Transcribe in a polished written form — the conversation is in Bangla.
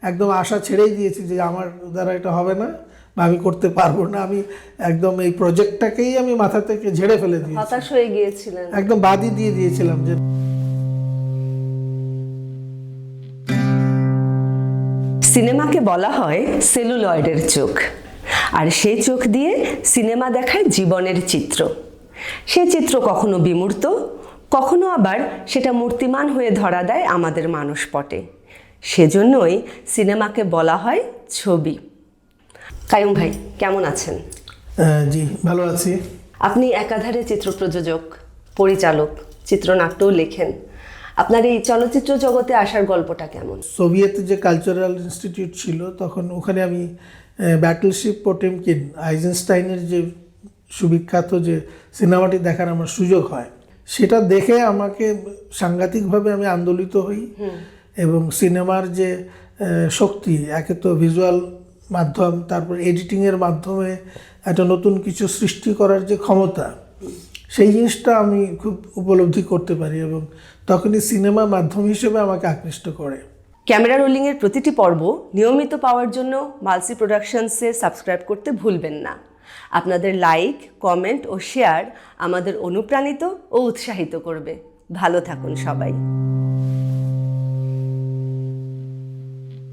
একদম আশা ছেড়েই দিয়েছি যে আমার দ্বারা এটা হবে না বা আমি করতে পারবো না। আমি একদম এই প্রজেক্টটাকেই আমি মাথা থেকে ঝেড়ে ফেলে দিয়েছি, হতাশ হয়ে গিয়েছিলেন। একদম বাদই দিয়ে দিয়েছিলাম যে সিনেমাকে বলা হয় সেলুলয়েডের চোখ, আর সেই চোখ দিয়ে সিনেমা দেখায় জীবনের চিত্র। সেই চিত্র কখনো বিমূর্ত, কখনো আবার সেটা মূর্তিমান হয়ে ধরা দেয় আমাদের মানসপটে। সেজন্যই সিনেমাকে বলা হয় ছবি। কাইয়ুম ভাই, কেমন আছেন? জি ভালো আছি। আপনি একাধারে চিত্র প্রযোজক, পরিচালক, চিত্রনাট্যও লেখেন। আপনার এই চলচ্চিত্র জগতে আসার গল্পটা কেমন? সোভিয়েত যে কালচারাল ইনস্টিটিউট ছিল তখন ওখানে আমি ব্যাটলশিপ পোটেমকিন আইজেনস্টাইনের যে সুবিখ্যাত যে সিনেমাটি দেখার আমার সুযোগ হয়, সেটা দেখে আমাকে সাংঘাতিকভাবে আমি আন্দোলিত হই। এবং সিনেমার যে শক্তি, একে তো ভিজুয়াল মাধ্যম, তারপর এডিটিংয়ের মাধ্যমে একটা নতুন কিছু সৃষ্টি করার যে ক্ষমতা, সেই জিনিসটা আমি খুব উপলব্ধি করতে পারি এবং তখনই সিনেমা মাধ্যম হিসেবে আমাকে আকৃষ্ট করে। ক্যামেরা রোলিংয়ের প্রতিটি পর্ব নিয়মিত পাওয়ার জন্য মালসি প্রোডাকশনসে সাবস্ক্রাইব করতে ভুলবেন না। আপনাদের লাইক, কমেন্ট ও শেয়ার আমাদের অনুপ্রাণিত ও উৎসাহিত করবে। ভালো থাকুন সবাই।